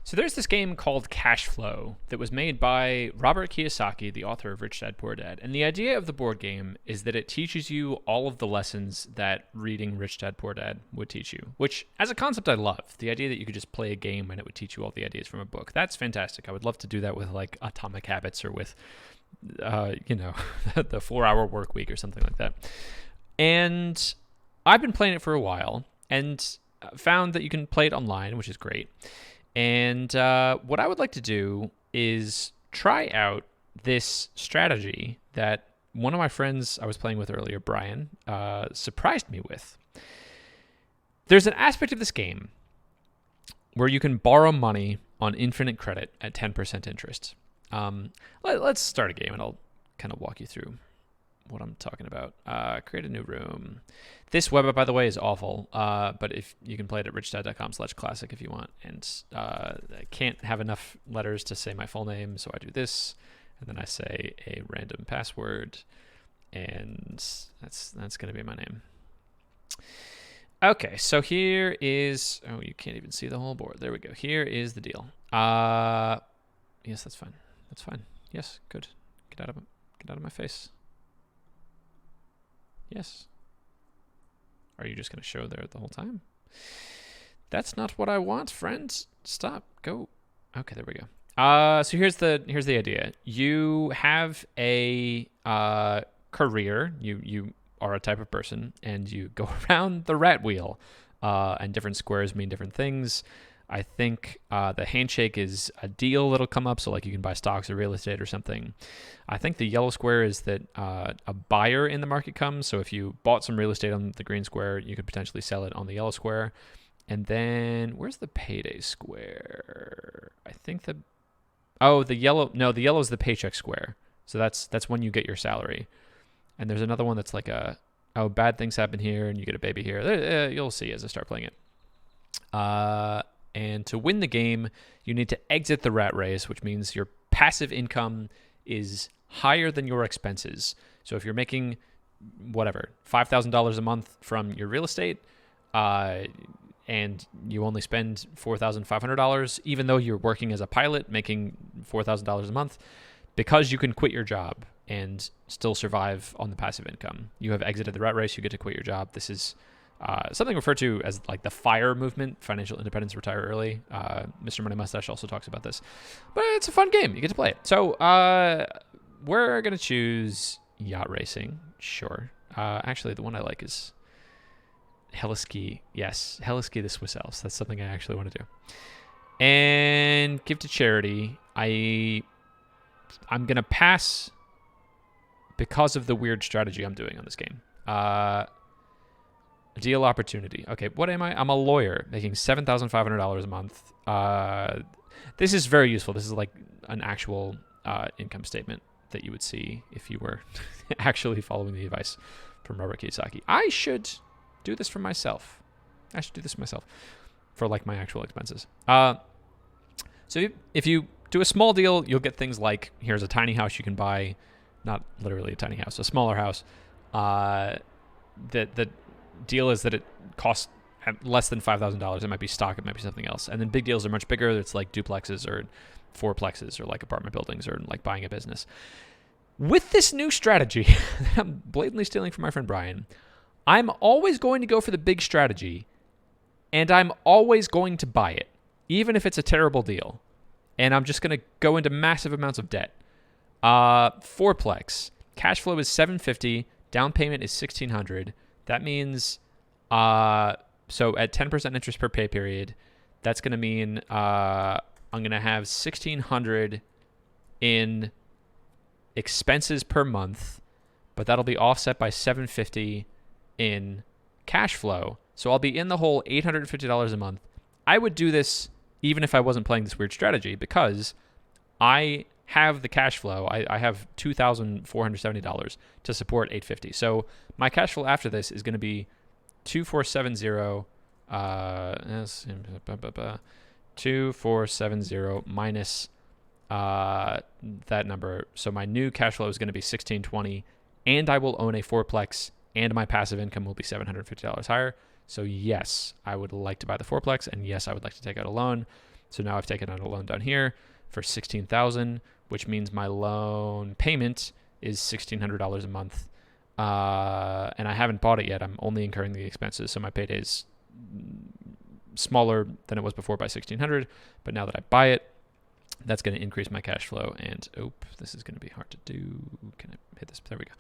So there's this game called Cashflow that was made by Robert Kiyosaki, the author of Rich Dad Poor Dad. And the idea of the board game is that it teaches you all of the lessons that reading Rich Dad Poor Dad would teach you, which as a concept I love. The idea that you could just play a game and it would teach you all the ideas from a book. That's fantastic. I would love to do that with like Atomic Habits or with, the 4-Hour Work Week or something like that. And I've been playing it for a while and found that you can play it online, which is great. And what I would like to do is try out this strategy that one of my friends I was playing with earlier, Brian, surprised me with. There's an aspect of this game where you can borrow money on infinite credit at 10% interest. Let's start a game and I'll kind of walk you through what I'm talking about. Create a new room. This web app, by the way, is awful, but if you can play it at richdad.com/classic if you want. And I can't have enough letters to say my full name, so I do this, and then I say a random password, and that's going to be my name. Okay, so here is... Oh, you can't even see the whole board. There we go. Here is the deal. Yes, that's fine. That's fine. Yes, good. Get out of my face. Yes. Are you just going to show there the whole time? That's not what I want, friend. Stop. Go. Okay, there we go. So here's the idea. You have a career. You are a type of person, and you go around the rat wheel. And different squares mean different things. I think the handshake is a deal that'll come up, so like you can buy stocks or real estate or something. I think the yellow square is that a buyer in the market comes, so if you bought some real estate on the green square, you could potentially sell it on the yellow square. And then, where's the payday square? I think the yellow is the paycheck square. So that's when you get your salary. And there's another one that's like bad things happen here and you get a baby here. You'll see as I start playing it. And to win the game, you need to exit the rat race, which means your passive income is higher than your expenses. So if you're making, $5,000 a month from your real estate, and you only spend $4,500, even though you're working as a pilot, making $4,000 a month, because you can quit your job and still survive on the passive income. You have exited the rat race, you get to quit your job. This is something referred to as like the FIRE movement, financial independence, retire early. Mr. Money Mustache also talks about this. But it's a fun game. You get to play it. So we're going to choose yacht racing. Sure. Actually, the one I like is Heliski. Yes, Heliski the Swiss Alps. That's something I actually want to do. And give to charity. I'm going to pass because of the weird strategy I'm doing on this game. Deal opportunity. Okay, what am I? I'm a lawyer making $7,500 a month. This is very useful. This is like an actual income statement that you would see if you were actually following the advice from Robert Kiyosaki. I should do this for myself. For like my actual expenses. So if you do a small deal, you'll get things like, here's a tiny house you can buy, not literally a tiny house, a smaller house. The deal is that it costs less than $5,000. It might be stock, it might be something else. And then big deals are much bigger. It's like duplexes or fourplexes or like apartment buildings or like buying a business. With this new strategy that I'm blatantly stealing from my friend Brian, I'm always going to go for the big strategy, and I'm always going to buy it, even if it's a terrible deal. And I'm just going to go into massive amounts of debt. Fourplex. Cash flow is $750. Down payment is $1,600. That means, so at 10% interest per pay period, that's going to mean I'm going to have $1,600 in expenses per month, but that'll be offset by $750 in cash flow. So I'll be in the whole $850 a month. I would do this even if I wasn't playing this weird strategy because I have the cash flow. I have $2,470 to support $850. So my cash flow after this is going to be 2470 2470 minus that number. So my new cash flow is going to be 1620, and I will own a fourplex, and my passive income will be $750 higher. So yes, I would like to buy the fourplex, and yes, I would like to take out a loan. So now I've taken out a loan down here for $16,000, which means my loan payment is $1,600 a month. And I haven't bought it yet. I'm only incurring the expenses. So my payday is smaller than it was before by $1,600. But now that I buy it, that's going to increase my cash flow. And this is going to be hard to do. Can I hit this? There we go.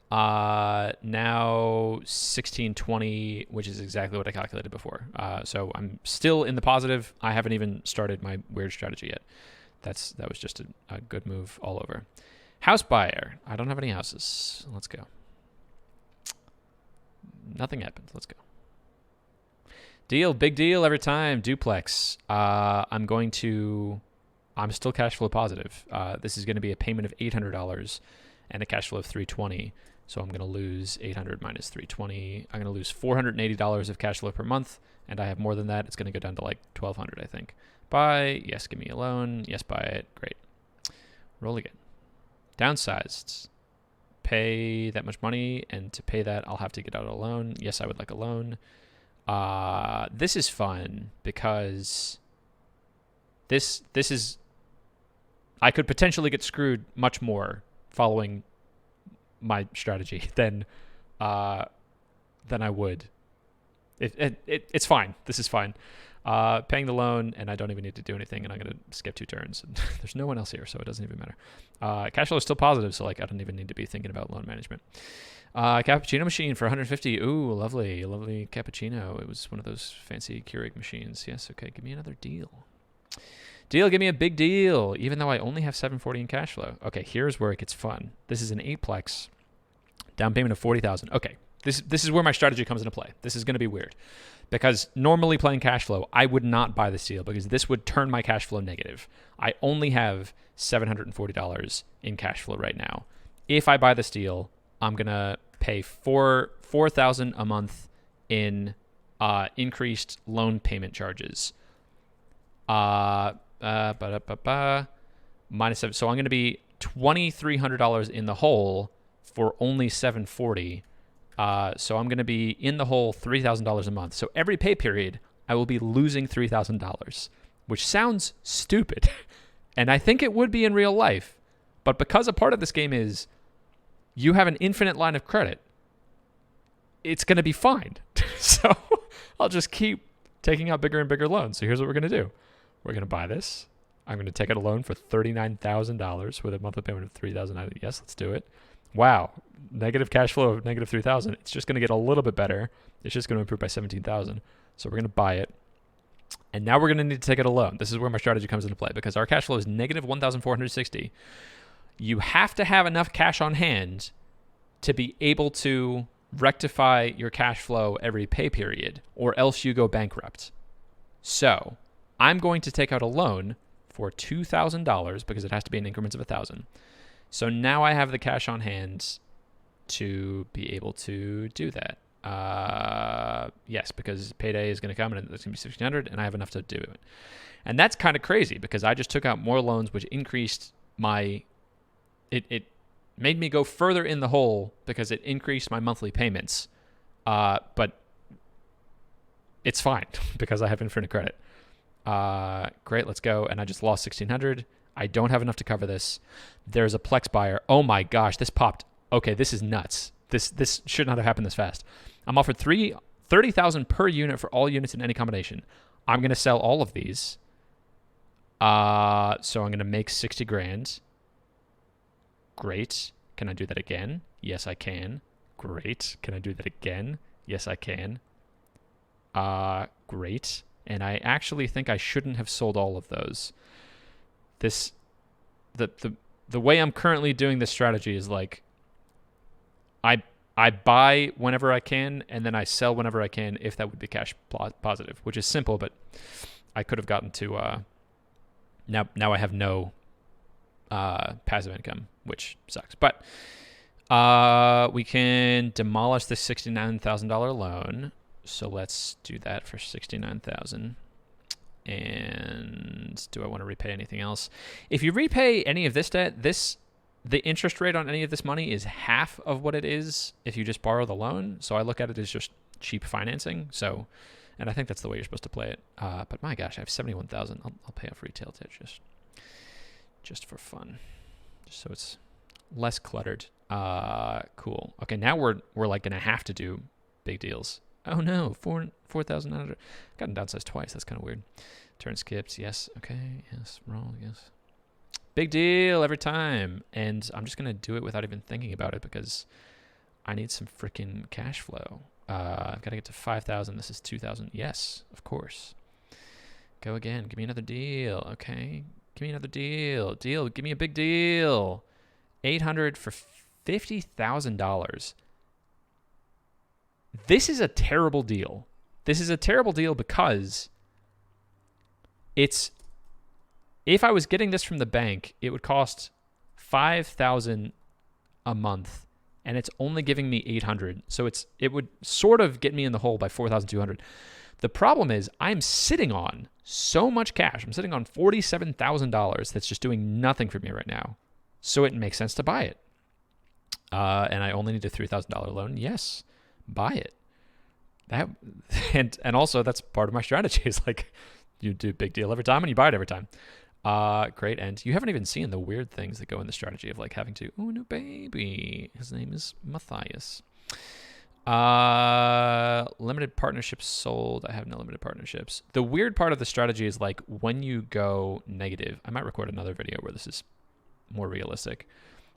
Now 1620, which is exactly what I calculated before. So I'm still in the positive. I haven't even started my weird strategy yet. That was just a good move all over. House buyer. I don't have any houses. Let's go. Nothing happened. Let's go. Deal. Big deal every time. Duplex. I'm still cash flow positive. This is going to be a payment of $800 and a cash flow of $320. So I'm going to lose 800 minus 320. I'm going to lose $480 of cash flow per month. And I have more than that. It's going to go down to like 1,200, I think. Buy. Yes, give me a loan. Yes, buy it. Great. Roll again. Downsized. Pay that much money. And to pay that, I'll have to get out a loan. Yes, I would like a loan. This is fun because this is... I could potentially get screwed much more following my strategy than I would. It's fine. This is fine. Paying the loan, and I don't even need to do anything, and I'm going to skip 2 turns. There's no one else here, so it doesn't even matter. Cash flow is still positive, so like I don't even need to be thinking about loan management. Cappuccino machine for 150. Ooh, lovely, lovely cappuccino. It was one of those fancy Keurig machines. Yes, okay, give me another deal. Deal, give me a big deal, even though I only have 740 in cash flow. Okay, here's where it gets fun. This is an 8-plex, down payment of 40,000. Okay, this is where my strategy comes into play. This is going to be weird because normally playing cash flow, I would not buy this deal because this would turn my cash flow negative. I only have $740 in cash flow right now. If I buy this deal, I'm going to pay $4,000 a month in increased loan payment charges. Minus 7. So I'm going to be $2,300 in the hole for only $740. So I'm going to be in the hole $3,000 a month. So every pay period, I will be losing $3,000, which sounds stupid. And I think it would be in real life. But because a part of this game is you have an infinite line of credit, it's going to be fine. So I'll just keep taking out bigger and bigger loans. So here's what we're going to do. We're going to buy this. I'm going to take out a loan for $39,000 with a monthly payment of $3,000. Yes, let's do it. Wow. Negative cash flow of negative $3,000. It's just going to get a little bit better. It's just going to improve by $17,000. So we're going to buy it. And now we're going to need to take out a loan. This is where my strategy comes into play because our cash flow is negative $1,460. You have to have enough cash on hand to be able to rectify your cash flow every pay period, or else you go bankrupt. So I'm going to take out a loan for $2,000 because it has to be in increments of 1,000. So now I have the cash on hand to be able to do that. Yes, because payday is going to come and it's going to be $1,600, and I have enough to do it. And that's kind of crazy because I just took out more loans, which increased my... It made me go further in the hole because it increased my monthly payments. But it's fine because I have infinite credit. Great, let's go. And I just lost $1,600. I don't have enough to cover this. There's a Plex buyer. Oh my gosh, this popped. Okay, this is nuts. This should not have happened this fast. I'm offered $30,000 per unit for all units in any combination. I'm going to sell all of these. So I'm going to make 60 grand. Great. Can I do that again? Yes, I can. Great. Can I do that again? Yes, I can. Great. And I actually think I shouldn't have sold all of those. The way I'm currently doing this strategy is like I buy whenever I can and then I sell whenever I can if that would be cash positive, which is simple, but I could have gotten to now I have no passive income, which sucks. But we can demolish this $69,000 loan. So let's do that for $69,000. And do I want to repay anything else? If you repay any of this debt, the interest rate on any of this money is half of what it is if you just borrow the loan. So I look at it as just cheap financing. So And I think that's the way you're supposed to play it. But my gosh, I have 71,000. I'll pay off retail debt just for fun, just so it's less cluttered. Cool. Okay, now we're like gonna have to do big deals. Oh no, 4,900. Gotten downsized twice. That's kind of weird. Turn skips. Yes. Okay. Yes. Roll. Yes. Big deal every time. And I'm just gonna do it without even thinking about it because I need some freaking cash flow. I've got to get to 5,000. This is 2,000. Yes, of course. Go again. Give me another deal. Okay. Give me another deal. Deal. Give me a big deal. 800 for $50,000. This is a terrible deal. This is a terrible deal because if I was getting this from the bank, it would cost $5,000 a month. And it's only giving me 800. So it would sort of get me in the hole by 4,200. The problem is I'm sitting on so much cash. I'm sitting on $47,000 that's just doing nothing for me right now. So it makes sense to buy it. And I only need a $3,000 loan. Yes, buy it. That and also that's part of my strategy is like you do big deal every time and you buy it every time. Great. And you haven't even seen the weird things that go in the strategy of like having to, oh, no, baby. His name is Matthias. Limited partnerships sold. I have no limited partnerships. The weird part of the strategy is like when you go negative, I might record another video where this is more realistic.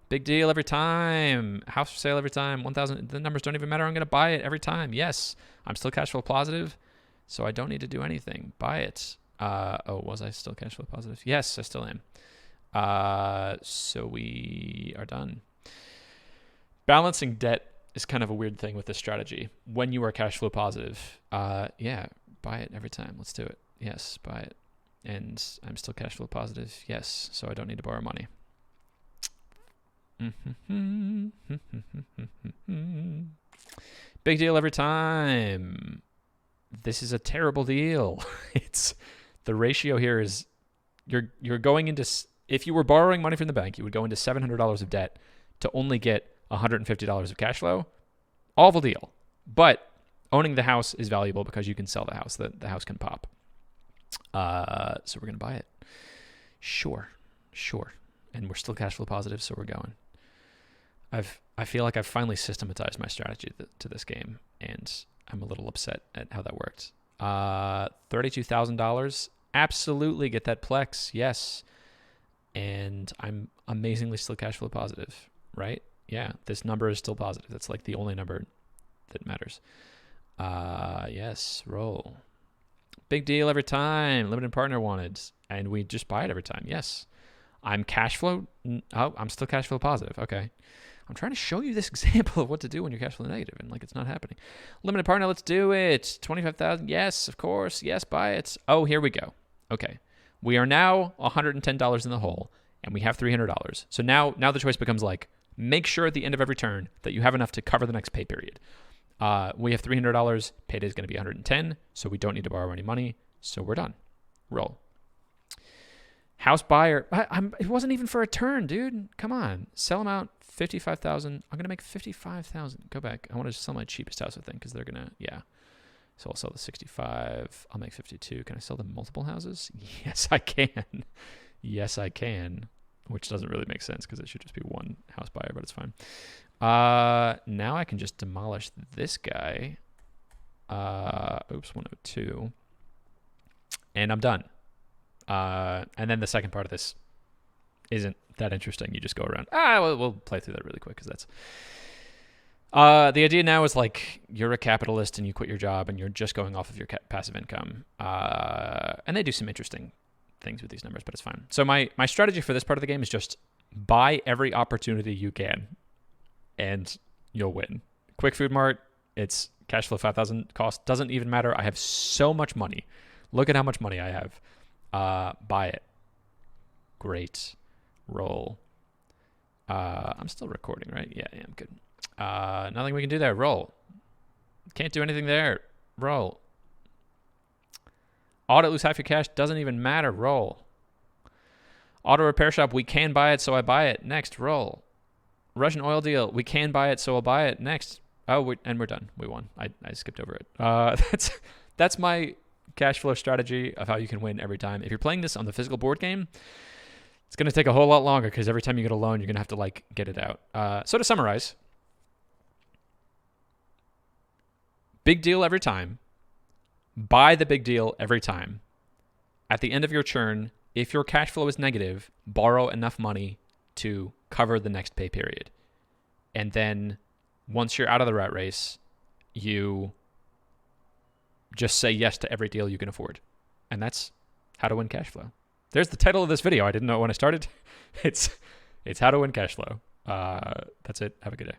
Big deal every time. House for sale every time. 1,000. The numbers don't even matter. I'm going to buy it every time. Yes. I'm still cash flow positive, so I don't need to do anything. Buy it. Was I still cash flow positive? Yes, I still am. So we are done. Balancing debt is kind of a weird thing with this strategy. When you are cash flow positive, yeah, buy it every time. Let's do it. Yes, buy it. And I'm still cash flow positive. Yes, so I don't need to borrow money. Big deal every time. This is a terrible deal. The ratio here is you're going into, if you were borrowing money from the bank, you would go into $700 of debt to only get $150 of cash flow. Awful deal. But owning the house is valuable because you can sell the house. The house can pop. So we're going to buy it. Sure. And we're still cash flow positive, so we're going. I feel like I've finally systematized my strategy to this game, and I'm a little upset at how that worked. $32,000. Absolutely get that Plex. Yes. And I'm amazingly still cash flow positive, right? Yeah. This number is still positive. That's like the only number that matters. Yes. Roll. Big deal every time. Limited partner wanted. And we just buy it every time. Yes. I'm cash flow. Oh, I'm still cash flow positive. Okay. I'm trying to show you this example of what to do when you're cash flow negative, and like it's not happening. Limited partner, let's do it. 25,000. Yes, of course. Yes, buy it. Oh, here we go. Okay. We are now $110 in the hole, and we have $300. So now the choice becomes like, make sure at the end of every turn that you have enough to cover the next pay period. We have $300. Payday is going to be $110, so we don't need to borrow any money. So we're done. Roll. House buyer. It wasn't even for a turn, dude. Come on. Sell them out. 55,000. I'm going to make 55,000. Go back. I want to sell my cheapest house, I think, because they're going to, yeah. So I'll sell the 65. I'll make 52. Can I sell the multiple houses? Yes, I can. Yes, I can. Which doesn't really make sense because it should just be one house buyer, but it's fine. Now I can just demolish this guy. Oops, 102. And I'm done. And then the second part of this isn't that interesting. You just go around. We'll play through that really quick because that's... the idea now is like you're a capitalist and you quit your job and you're just going off of your passive income. And they do some interesting things with these numbers, but it's fine. So my strategy for this part of the game is just buy every opportunity you can and you'll win. Quick Food Mart, it's cash flow 5,000 cost. Doesn't even matter. I have so much money. Look at how much money I have. Buy it. Great. Roll. I'm still recording, right? Yeah, I'm good. Nothing we can do there. Roll. Can't do anything there. Roll. Audit, lose half your cash. Doesn't even matter. Roll. Auto repair shop. We can buy it, so I buy it. Next. Roll. Russian oil deal. We can buy it, so I'll buy it. Next. Oh, and we're done. We won. I skipped over it. that's my cash flow strategy of how you can win every time. If you're playing this on the physical board game, it's going to take a whole lot longer because every time you get a loan, you're going to have to like get it out. So to summarize, big deal every time. Buy the big deal every time. At the end of your churn, if your cash flow is negative, borrow enough money to cover the next pay period. And then once you're out of the rat race, you just say yes to every deal you can afford. And that's how to win cash flow. There's the title of this video. I didn't know it when I started. It's how to win cash flow. That's it. Have a good day.